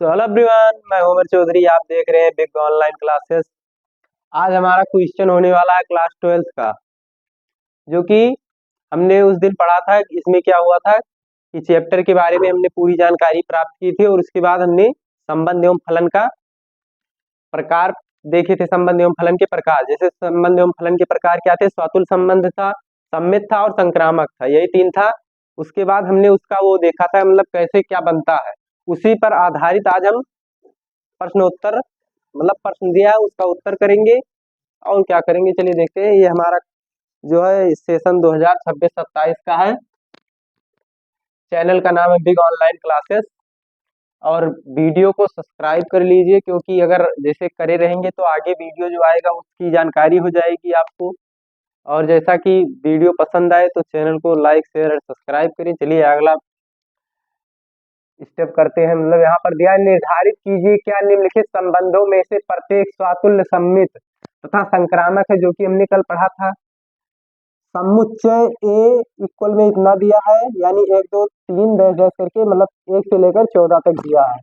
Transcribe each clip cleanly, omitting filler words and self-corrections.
Hello everyone, मैं उमर चौधरी। आप देख रहे हैं बिग ऑनलाइन क्लासेस। आज हमारा क्वेश्चन होने वाला है क्लास 12th का, जो कि हमने उस दिन पढ़ा था। इसमें क्या हुआ था कि चैप्टर के बारे में हमने पूरी जानकारी प्राप्त की थी और उसके बाद हमने संबंध एवं फलन का प्रकार देखे थे। संबंध एवं फलन के प्रकार, जैसे संबंध एवं फलन के प्रकार क्या थे? स्वातुल संबंध था, सम्मित था और संक्रामक था, यही तीन था। उसके बाद हमने उसका वो देखा था, मतलब कैसे क्या बनता है। उसी पर आधारित आज हम प्रश्नोत्तर, मतलब प्रश्न दिया है उसका उत्तर करेंगे और क्या करेंगे, चलिए देखते हैं। ये हमारा जो है सेशन 2026-27 का है। चैनल का नाम है बिग ऑनलाइन क्लासेस और वीडियो को सब्सक्राइब कर लीजिए, क्योंकि अगर जैसे करे रहेंगे तो आगे वीडियो जो आएगा उसकी जानकारी हो जाएगी आपको। और जैसा कि वीडियो पसंद आए तो चैनल को लाइक शेयर और सब्सक्राइब करें। चलिए अगला स्टेप करते हैं। मतलब यहाँ पर दिया है, निर्धारित कीजिए क्या निम्नलिखित संबंधों में से प्रत्येक स्वातुल्य सम्मित तथा संक्रामक है, जो कि हमने कल पढ़ा था। समुच्चय ए इक्वल में इतना दिया है, यानी 1 2 3 डैश डैश करके, मतलब 1 से लेकर 14 तक दिया है।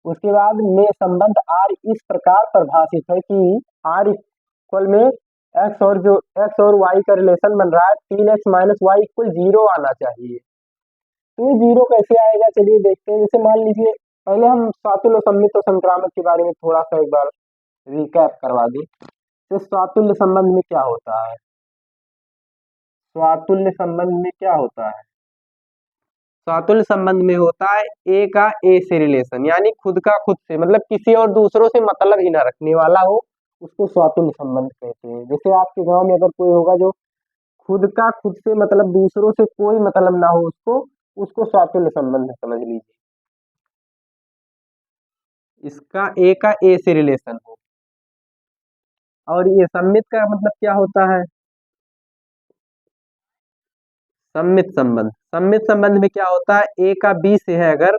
उसके बाद में संबंध आर इस प्रकार परिभाषित है कि आर इक्वल में एक्स और जो एक्स और वाई का रिलेशन बन रहा है 3x माइनस वाई इक्वल 0 आना चाहिए। तो ये 0 कैसे आएगा, चलिए देखते हैं। जैसे मान लीजिए, पहले हम स्वातुल्य सम्मित और संक्रामक के बारे में थोड़ा सा एक बार रिकैप करवा दें। तो स्वातुल्य संबंध में क्या होता है? स्वातुल्य संबंध में क्या होता है? स्वातुल्य संबंध में होता है ए का ए से रिलेशन, यानी खुद का खुद से, मतलब किसी और दूसरों से मतलब ही ना रखने वाला हो, उसको स्वातुल्य संबंध कहते हैं। जैसे आपके गांव में अगर कोई होगा जो खुद का खुद से, मतलब दूसरों से कोई मतलब ना हो, उसको उसको स्वातुल्य संबंध समझ लीजिए। इसका ए का ए से रिलेशन हो। और ये सम्मित का मतलब क्या होता है? सम्मित संबंध, सम्मित संबंध में क्या होता है? ए का बी से है अगर,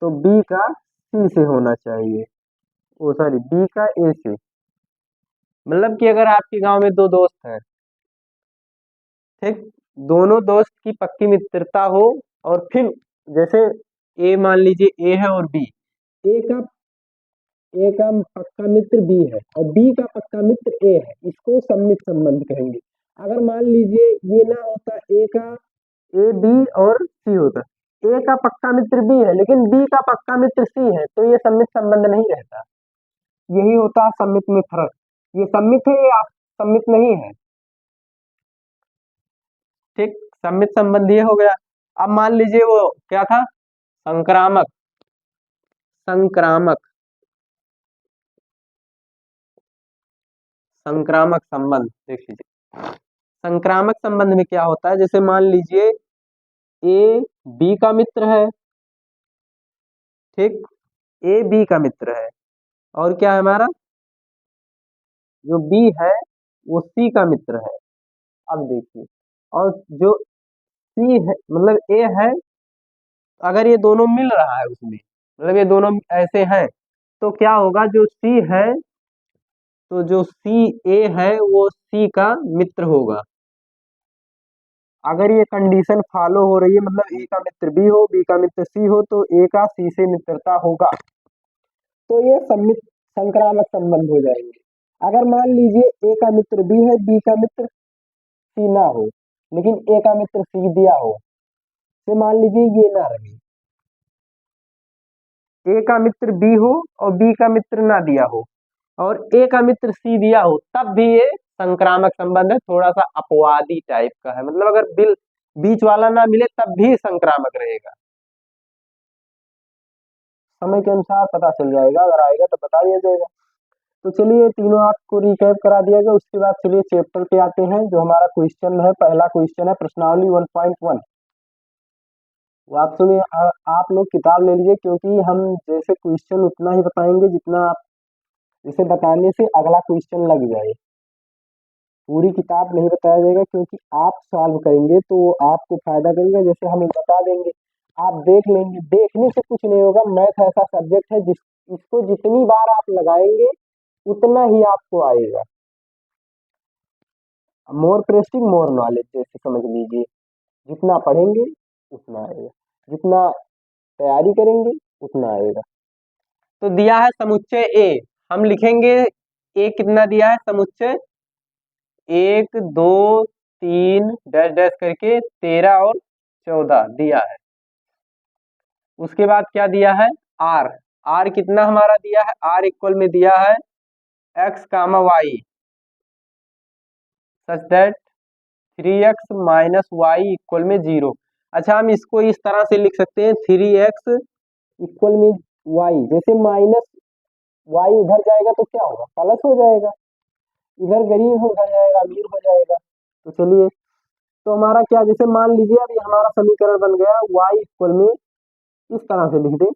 तो बी का सी से होना चाहिए। ओ सॉरी, बी का ए से। मतलब कि अगर आपके गांव में दो दोस्त हैं, ठीक, दोनों दोस्त की पक्की मित्रता हो, और फिर जैसे ए मान लीजिए ए है और बी, ए का ए का पक्का मित्र बी है और बी का पक्का मित्र ए है, इसको सम्मित संबंध कहेंगे। अगर मान लीजिए ये ना होता, ए का ए बी और सी होता, ए का पक्का मित्र बी है लेकिन बी का पक्का मित्र सी है, तो ये सम्मित संबंध नहीं रहता। यही होता है सम्मित में फर्क। ये सम्मित है, ये सम्मित नहीं है। ठीक, सम्मित संबंध ये हो गया। अब मान लीजिए वो क्या था? संक्रामक। संक्रामक संक्रामक संबंध देख लीजिए। संक्रामक संबंध में क्या होता है? जैसे मान लीजिए ए बी का मित्र है, ठीक, ए बी का मित्र है, और क्या है हमारा जो बी है वो सी का मित्र है। अब देखिए, और जो सी है मतलब ए है, अगर ये दोनों मिल रहा है उसमें, मतलब ये दोनों ऐसे हैं, तो क्या होगा? जो सी है, तो जो सी ए है वो सी का मित्र होगा। अगर ये कंडीशन फॉलो हो रही है, मतलब ए का मित्र बी हो, बी का मित्र सी हो, तो ए का सी से मित्रता होगा, तो ये सम्मित संक्रामक संबंध हो जाएंगे। अगर मान लीजिए ए का मित्र बी है, बी का मित्र सी ना हो, लेकिन ए का मित्र सी दिया हो, तो मान लीजिए ये ना रहे, ए का मित्र बी हो और बी का मित्र ना दिया हो, और ए का मित्र सी दिया हो, तब भी ये संक्रामक संबंध है। थोड़ा सा अपवादी टाइप का है, मतलब अगर बिल बीच वाला ना मिले तब भी संक्रामक रहेगा। समय के अनुसार पता चल जाएगा, अगर आएगा तो बता दिया जाएगा। तो चलिए तीनों आपको रिकैप करा दिया गया। उसके बाद चलिए चैप्टर पे आते हैं। जो हमारा क्वेश्चन है, पहला क्वेश्चन है प्रश्नावली 1.1। वो आप सुनिए, आप लोग किताब ले लीजिए, क्योंकि हम जैसे क्वेश्चन उतना ही बताएंगे जितना आप, इसे बताने से अगला क्वेश्चन लग जाए। पूरी किताब नहीं बताया जाएगा, क्योंकि आप सॉल्व करेंगे तो वो आपको फायदा करेगा। जैसे हम बता देंगे, आप देख लेंगे, देखने से कुछ नहीं होगा। मैथ ऐसा सब्जेक्ट है जिस इसको जितनी बार आप लगाएंगे उतना ही आपको आएगा। मोर प्रेस्टिंग मोर नॉलेज जैसे समझ लीजिए, जितना पढ़ेंगे उतना आएगा। जितना तैयारी करेंगे उतना आएगा। तो दिया है समुच्चय ए, हम लिखेंगे ए कितना दिया है समुच्चय, 1 2 3 डैश डैश करके 13 और 14 दिया है। उसके बाद क्या दिया है आर, आर कितना हमारा दिया है, आर इक्वल में दिया है x comma Y such that 3x minus Y equal में 0। अच्छा हम इसको इस तरह से लिख सकते हैं 3x इक्वल में वाई, जैसे माइनस वाई उधर जाएगा तो क्या होगा प्लस हो जाएगा, इधर गरीब हो उधर जाएगा अमीर हो जाएगा। तो चलिए, तो हमारा क्या, जैसे मान लीजिए अभी हमारा समीकरण बन गया y इक्वल में, इस तरह से लिख दे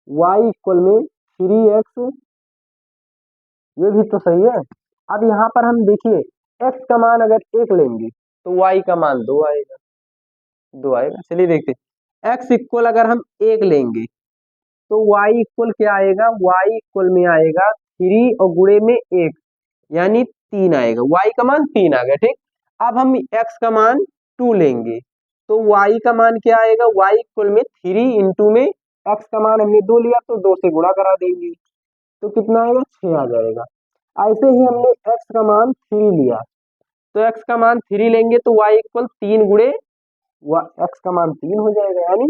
y इक्वल में 3x, ये भी तो सही है। अब यहाँ पर हम देखिए x का मान अगर 1 लेंगे तो y का मान 2 आएगा, 2 आएगा। चलिए देखते हैं x इक्वल अगर हम 1 लेंगे तो y इक्वल क्या आएगा, y इक्वल में आएगा 3 और गुणे में 1 यानी 3 आएगा, y का मान 3 आ गया। ठीक, अब हम x का मान 2 लेंगे तो y का मान क्या आएगा, y इक्वल में 3 इंटू में x का मान हमने 2 लिया तो 2 से गुणा करा देंगे तो कितना आएगा 6 आ जाएगा। ऐसे ही हमने x का मान 3 लिया तो x का मान 3 लेंगे तो y इक्वल 3 गुणे x का मान 3 हो जाएगा यानी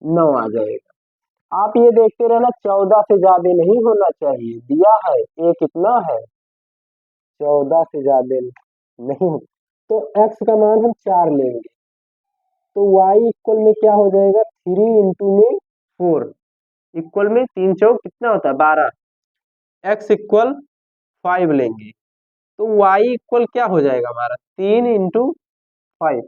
9 आ जाएगा। आप ये देखते रहना 14 से ज्यादा नहीं होना चाहिए, दिया है ये कितना है 14 से ज्यादा नहीं हो, तो x का मान हम 4 लेंगे तो y इक्वल में क्या हो जाएगा 3 इंटू में 4 इक्वल में 3 चौक कितना होता है 12, x इक्वल 5 लेंगे तो y इक्वल क्या हो जाएगा हमारा 3 इंटू 5,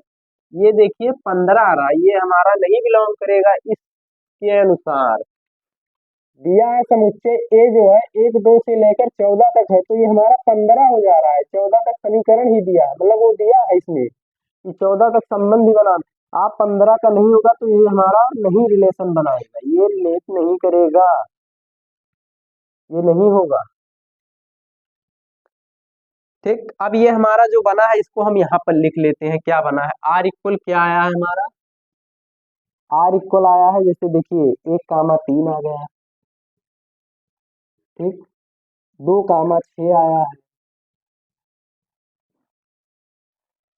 ये देखिए 15 आ रहा है, ये हमारा नहीं बिलोंग करेगा इसके अनुसार। दिया है समुच्चय ए जो है 1 2 से लेकर 14 तक है तो ये हमारा 15 हो जा रहा है, 14 तक समीकरण ही दिया है, मतलब वो दिया है इसमें कि 14 तक संबंध ही बना, आप 15 का नहीं होगा तो ये हमारा नहीं रिलेशन बनाएगा, ये रिलेट नहीं करेगा, ये नहीं होगा। ठीक, अब ये हमारा जो बना है इसको हम यहाँ पर लिख लेते हैं, क्या बना है आर इक्वल क्या आया है हमारा, आर इक्वल आया है जैसे देखिए 1 कामा 3 आ गया, ठीक, 2 कामा 6 आया है,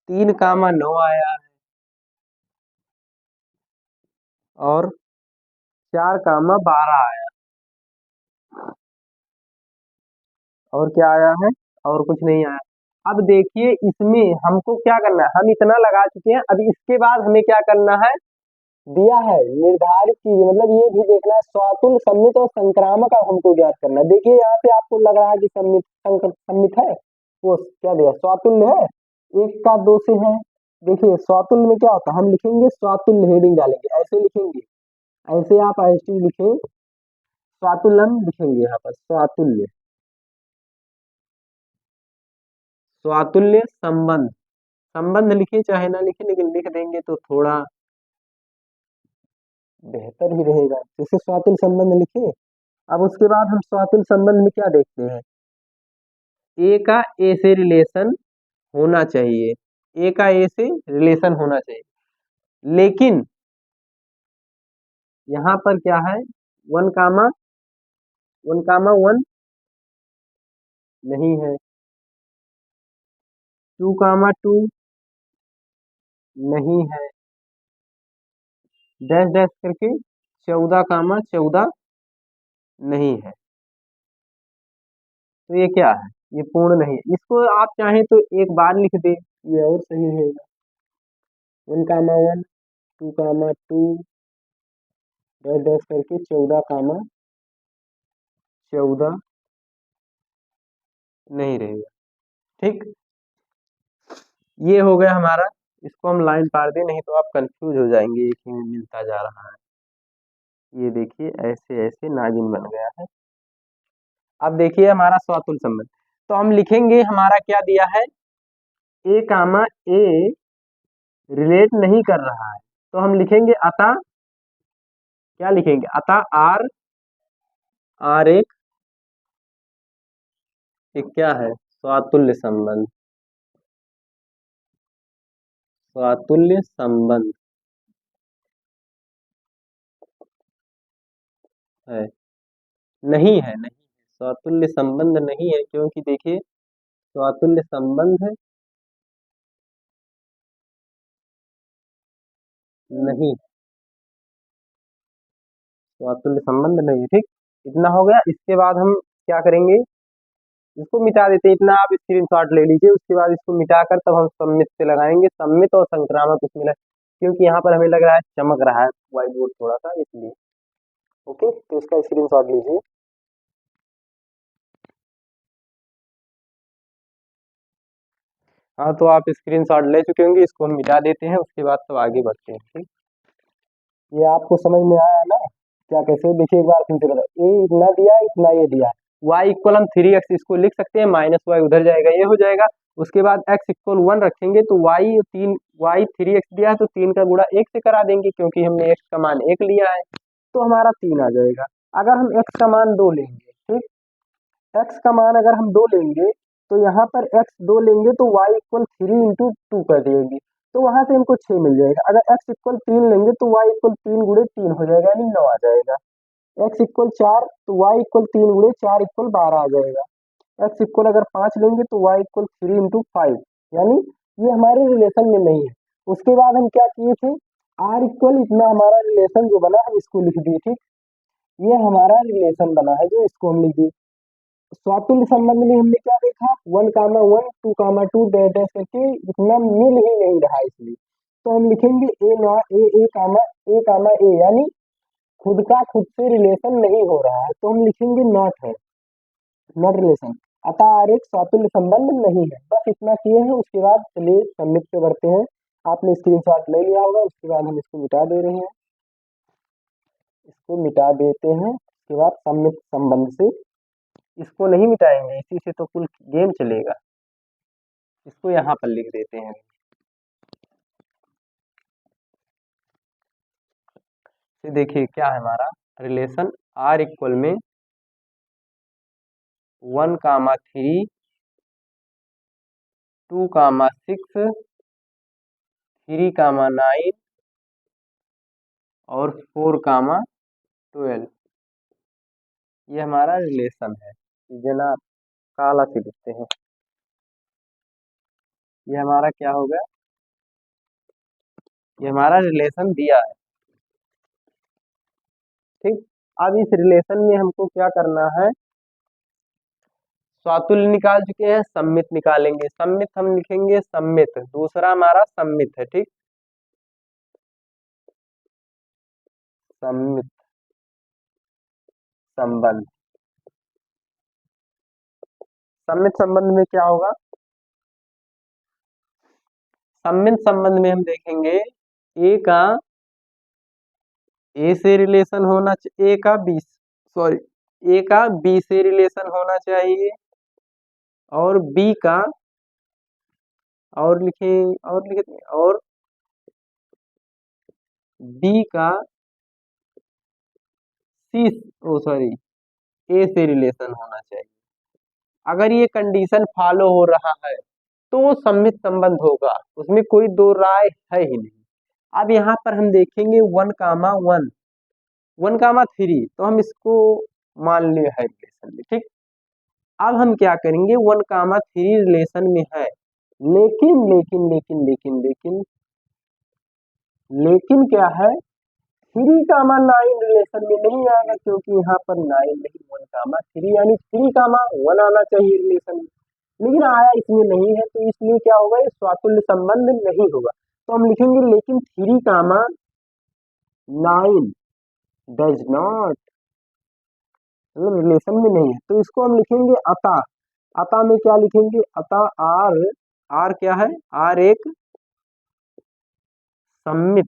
3 कामा 9 आया है और 4 कामा 12 आया, और क्या आया है और कुछ नहीं आया। अब देखिए इसमें हमको क्या करना है, हम इतना लगा चुके हैं, अब इसके बाद हमें क्या करना है, दिया है निर्धारित कीजिए, मतलब ये भी देखना है स्वातुल सम्मित और संक्रामक अब हमको ज्ञात करना है। देखिए यहाँ पे आपको लग रहा है कि सम्मित सम्मित है, वो क्या दिया स्वातुल्य है, 1 का 2 से है। देखिए स्वातुल्य में क्या होता है, हम लिखेंगे स्वातुल्य हेडिंग डालेंगे, ऐसे लिखेंगे, ऐसे आप ऐसे लिखें स्वातुल्यम लिखेंगे यहाँ पर स्वातुल्य, स्वातुल्य संबंध, संबंध लिखे चाहे ना लिखे लेकिन लिख देंगे तो थोड़ा बेहतर ही रहेगा, जैसे स्वातुल्य संबंध लिखे। अब उसके बाद हम स्वातुल्य संबंध में क्या देखते हैं, ए का ए से रिलेशन होना चाहिए, ए का ए से रिलेशन होना चाहिए, लेकिन यहाँ पर क्या है 1 कामा 1 नहीं है, 2 कामा 2 नहीं है, डैश डैश करके 14 कामा 14 नहीं है, तो ये क्या है, ये पूर्ण नहीं है। इसको आप चाहें तो एक बार लिख दे, ये और सही रहेगा, 1 कामा 1 2 कामा 2 डैश डैश करके 14 कामा 14 नहीं रहेगा। ठीक, ये हो गया हमारा, इसको हम लाइन पार दे नहीं तो आप कंफ्यूज हो जाएंगे, एक ही में मिलता जा रहा है। ये देखिए ऐसे ऐसे नागिन बन गया है। अब देखिए हमारा स्वातुल संबंध, तो हम लिखेंगे हमारा क्या दिया है, ए कामा ए रिलेट नहीं कर रहा है तो हम लिखेंगे अतः, क्या लिखेंगे अतः आर, आर एक क्या है स्वातुल्य संबंध, स्वातुल्य संबंध। है? नहीं है, नहीं है, स्वातुल्य संबंध नहीं है, क्योंकि देखिए स्वातुल्य संबंध नहीं, स्वातुल्य संबंध नहीं है, ठीक। इतना हो गया। इसके बाद हम क्या करेंगे, इसको मिटा देते हैं, इतना आप स्क्रीनशॉट ले लीजिए। उसके बाद इसको मिटाकर तब हम सम्मित से लगाएंगे, सम्मित और संक्रामक उसमें क्योंकि यहाँ पर हमें लग रहा है चमक रहा है व्हाइट बोर्ड थोड़ा सा, इसलिए। ओके, तो इसका स्क्रीनशॉट लीजिए। हाँ, तो आप स्क्रीनशॉट ले चुके होंगे, इसको हम मिटा देते हैं, उसके बाद तो आगे बढ़ते हैं, ठीक। ये आपको समझ में आया ना, क्या कैसे, देखिए एक बार फिर से बताओ। ए इतना दिया, इतना ये दिया, y इक्वल हम 3x इसको लिख सकते हैं, माइनस वाई उधर जाएगा, ये हो जाएगा। उसके बाद x इक्वल 1 रखेंगे तो y 3x दिया है तो 3 का गुणा 1 से करा देंगे, क्योंकि हमने x का मान 1 लिया है, तो हमारा 3 आ जाएगा। अगर हम x का मान 2 लेंगे, ठीक, x का मान अगर हम 2 लेंगे तो यहाँ पर x 2 लेंगे तो y इक्वल 3 into 2 कर देंगे, तो वहां से हमको 6 मिल जाएगा। अगर x इक्वल 3 लेंगे तो y इक्वल 3 गुणे 3 हो जाएगा, यानी 9 आ जाएगा। x इक्वल 4 तो y इक्वल 3 गुणे 4 इक्वल 12 आ जाएगा। x इक्वल अगर 5 लेंगे तो y इक्वल 3 into 5, यानी ये हमारे रिलेशन में नहीं है। उसके बाद हम क्या किए थे, r इक्वल इतना हमारा रिलेशन जो बना हम इसको लिख दिए, ठीक। ये हमारा रिलेशन बना है जो इसको हम लिख दिए। स्वातुल्य संबंध में हमने क्या देखा, 1, 1, 2, 2 डैश डैश करके इतना मिल ही नहीं रहा, इसलिए तो हम लिखेंगे ए नॉ ए ए, यानी खुद का खुद से रिलेशन नहीं हो रहा है, तो हम लिखेंगे नॉट है, नॉट रिलेशन। अतः आर एक स्वातुल्य संबंध नहीं है। बस इतना किए हैं, उसके बाद चलिए सबमिट पे बढ़ते हैं। आपने स्क्रीनशॉट ले लिया होगा, उसके बाद हम इसको मिटा दे रहे हैं, इसको मिटा देते हैं। उसके बाद सबमिट संबंध से, इसको नहीं मिटाएंगे, इसी से तो कुल गेम चलेगा। इसको यहाँ पर लिख देते हैं। तो देखिए क्या है हमारा रिलेशन, आर इक्वल में 1, 3, 2, 6, 3, 9 और 4, 12, ये हमारा रिलेशन है। जना काला से लिखते हैं, ये हमारा क्या होगा, ये हमारा रिलेशन दिया है, ठीक। अब इस रिलेशन में हमको क्या करना है, स्वातुल्य निकाल चुके हैं, सम्मित निकालेंगे। सम्मित हम लिखेंगे, सम्मित दूसरा हमारा सम्मित है, ठीक। सम्मित संबंध, सम्मित संबंध में क्या होगा, सम्मित संबंध में हम देखेंगे ए का ए से रिलेशन होना चाहिए, ए का बी, सॉरी, ए का बी से रिलेशन होना चाहिए, और बी का, और लिखें, और लिखे, और बी का सी, ओ सॉरी, ए से रिलेशन होना चाहिए। अगर ये कंडीशन फॉलो हो रहा है तो वो सम्मित संबंध होगा, उसमें कोई दो राय है ही नहीं। अब यहाँ पर हम देखेंगे 1, 1, 1, 3, तो हम इसको मान लिया है रिलेशन में, ठीक। अब हम क्या करेंगे, 1, 3 रिलेशन में है, लेकिन लेकिन लेकिन लेकिन लेकिन लेकिन क्या है, 3, 9 रिलेशन में नहीं आएगा, क्योंकि यहाँ पर 9 नहीं, 1, 3, यानी 3, 1 आना चाहिए रिलेशन में, लेकिन आया इसमें नहीं है, तो इसलिए क्या होगा, ये स्वातुल्य संबंध नहीं होगा। तो हम लिखेंगे लेकिन 3, 9 डज नॉट, मतलब रिलेशन में नहीं है, तो इसको हम लिखेंगे अतः। अतः में क्या लिखेंगे, अतः आर, आर क्या है, आर एक सम्मित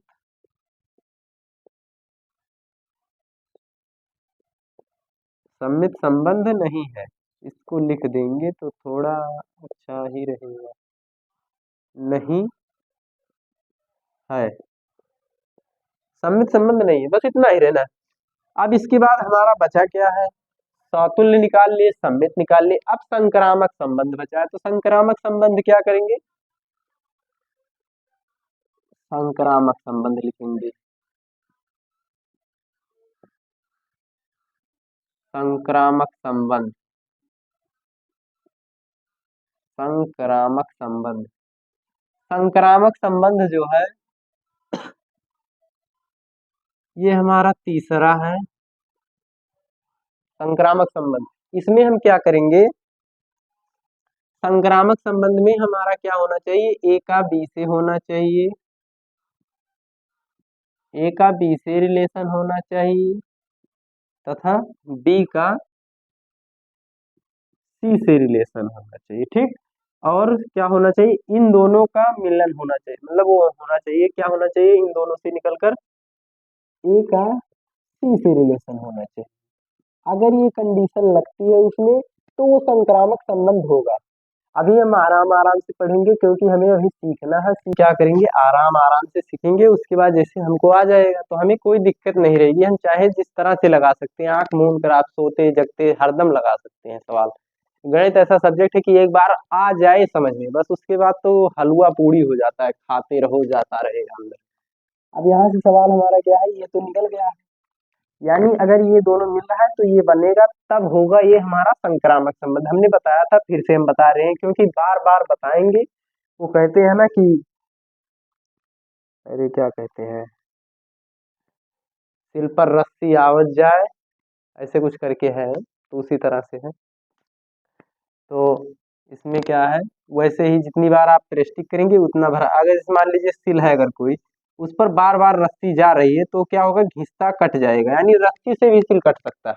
सम्मित संबंध नहीं है। इसको लिख देंगे तो थोड़ा अच्छा ही रहेगा, नहीं है, सम्मित संबंध नहीं है, बस इतना ही रहना है। अब इसके बाद हमारा बचा क्या है, सातुल्य निकाल लिए, सम्मित निकाल लिए, अब संक्रामक संबंध बचा है, तो संक्रामक संबंध क्या करेंगे, संक्रामक संबंध लिखेंगे। संक्रामक संबंध। संक्रामक संबंध, संक्रामक संबंध जो है ये हमारा तीसरा है। संक्रामक संबंध, इसमें हम क्या करेंगे, संक्रामक संबंध में हमारा क्या होना चाहिए, ए का बी से होना चाहिए, ए का बी से रिलेशन होना चाहिए तथा बी का सी से रिलेशन होना चाहिए, ठीक। और क्या होना चाहिए, इन दोनों का मिलन होना चाहिए, मतलब वो होना चाहिए, क्या होना चाहिए, इन दोनों से निकलकर ए का सी से रिलेशन होना चाहिए। अगर ये कंडीशन लगती है उसमें तो वो संक्रामक संबंध होगा। अभी हम आराम आराम से पढ़ेंगे क्योंकि हमें अभी सीखना है, क्या करेंगे, आराम आराम से सीखेंगे, उसके बाद जैसे हमको आ जाएगा तो हमें कोई दिक्कत नहीं रहेगी, हम चाहे जिस तरह से लगा सकते हैं, आंख मूंद कर आप सोते जगते हरदम लगा सकते हैं सवाल। गणित ऐसा सब्जेक्ट है कि एक बार आ जाए समझ में, बस उसके बाद तो हलवा पूड़ी हो जाता है, खाते रहो जाता रहेगा अंदर। अब यहाँ से सवाल हमारा क्या है, ये तो निकल गया है, यानी अगर ये दोनों मिल रहा है तो ये बनेगा, तब होगा ये हमारा संक्रामक संबंध। हमने बताया था, फिर से हम बता रहे हैं क्योंकि बार बार बताएंगे। वो कहते हैं ना कि, अरे क्या कहते हैं, सिल पर रस्सी आवत जाए, ऐसे कुछ करके है, तो उसी तरह से है। तो इसमें क्या है, वैसे ही जितनी बार आप प्रेस्टिक करेंगे उतना भरा, अगर जैसे मान लीजिए सिल है, अगर कोई उस पर बार बार रस्सी जा रही है तो क्या होगा, घिसता कट जाएगा, यानी रस्सी से भी सिल कट सकता है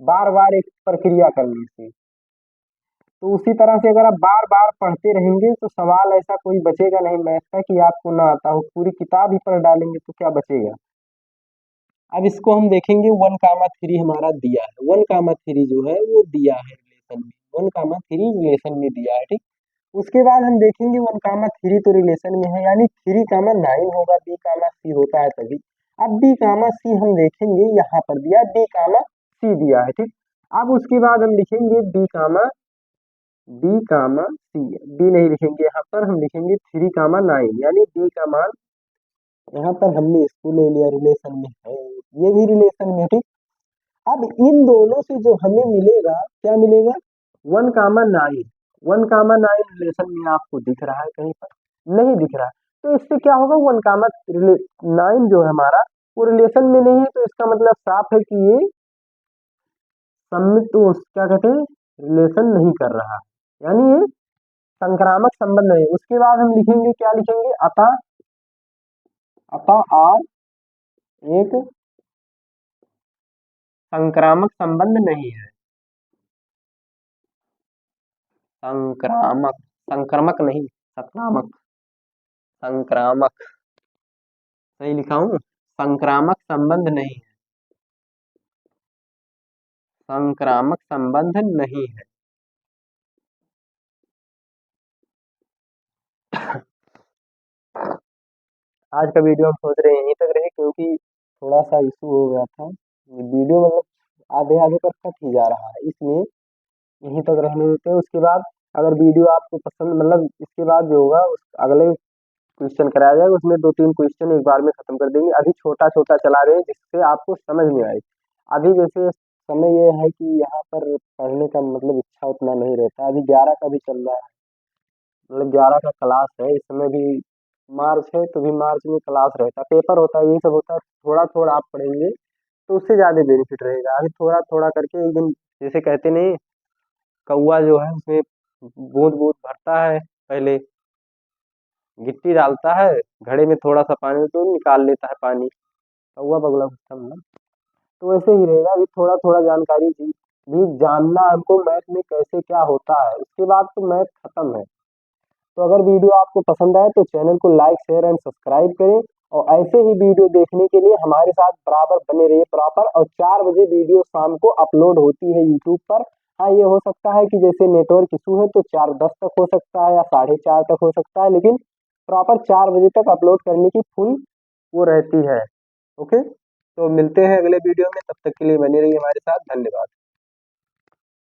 बार बार एक प्रक्रिया करने से। तो उसी तरह से अगर आप बार बार पढ़ते रहेंगे तो सवाल ऐसा कोई बचेगा नहीं मैथ का कि आपको ना आता हो, पूरी किताब ही पढ़ डालेंगे तो क्या बचेगा। अब इसको हम देखेंगे, 1,3 हमारा दिया है, 1,3 जो है वो दिया है रिलेशन में, 1,3 रिलेशन में दिया है, ठीक। उसके बाद हम देखेंगे 1,3 तो रिलेशन में है, यानी 3,9 होगा, बी कामा सी होता है तभी। अब बी कामा सी हम देखेंगे, यहाँ पर दिया बी कामा सी दिया है, ठीक। अब उसके बाद हम लिखेंगे बी कामा सी, बी नहीं लिखेंगे यहाँ पर, हम लिखेंगे 3,9, यानी बी का मान, यहाँ पर हमने इसको ले लिया रिलेशन में है, ये भी रिलेशन में, ठीक। अब इन दोनों से जो हमें मिलेगा, क्या मिलेगा, 1,9, 1,9 रिलेशन में आपको दिख रहा है कहीं पर, नहीं दिख रहा है, तो इससे क्या होगा, 1,9 जो है हमारा वो रिलेशन में नहीं है, तो इसका मतलब साफ है कि ये सम्मित, तो क्या कहते हैं, रिलेशन नहीं कर रहा, यानी ये संक्रामक संबंध है। उसके बाद हम लिखेंगे, क्या लिखेंगे, अतः अतः आर एक संक्रामक संबंध नहीं है। संक्रामक, संक्रमक नहीं, संक्रामक, संक्रामक, सही लिखा हूं, संक्रामक संबंध नहीं है, संक्रामक संबंध नहीं है। आज का वीडियो हम सोच रहे हैं यहीं तक रहे, क्योंकि थोड़ा सा इशू हो गया था, वीडियो मतलब आधे आधे पर कट ही जा रहा है, इसलिए यहीं तक रहने देते हैं। उसके बाद अगर वीडियो आपको पसंद, मतलब इसके बाद जो होगा उस अगले क्वेश्चन कराया जाएगा, उसमें 2-3 क्वेश्चन एक बार में खत्म कर देंगे। अभी छोटा छोटा चला रहे हैं जिससे आपको समझ में आए। अभी जैसे समय ये है कि यहाँ पर पढ़ने का मतलब इच्छा उतना नहीं रहता, अभी 11 का भी चल रहा है, मतलब 11 का क्लास है, इस समय भी मार्च है तो भी मार्च में क्लास रहता है, पेपर होता है, ये सब होता है, थोड़ा थोड़ा आप पढ़ेंगे तो उससे ज्यादा बेनिफिट रहेगा। अभी थोड़ा थोड़ा करके एक दिन, जैसे कहते नहीं, कौवा जो है उसमें बूंद बूंद भरता है, पहले गिट्टी डालता है घड़े में थोड़ा सा पानी तो निकाल लेता है पानी, कौवा बगुला सिस्टम ना, तो वैसे ही रहेगा। अभी थोड़ा थोड़ा जानकारी भी जानना हमको मैथ में कैसे क्या होता है, उसके बाद तो मैथ खत्म है। तो अगर वीडियो आपको पसंद आए तो चैनल को लाइक शेयर एंड सब्सक्राइब करें, और ऐसे ही वीडियो देखने के लिए हमारे साथ बराबर बने रहिए प्रॉपर। और 4 बजे वीडियो शाम को अपलोड होती है यूट्यूब पर। हाँ, ये हो सकता है कि जैसे नेटवर्क इशू है तो 4:10 तक हो सकता है या 4:30 तक हो सकता है, लेकिन प्रॉपर 4 बजे तक अपलोड करने की फुल वो रहती है। ओके, तो मिलते हैं अगले वीडियो में, तब तक के लिए बने रहिए हमारे साथ, धन्यवाद।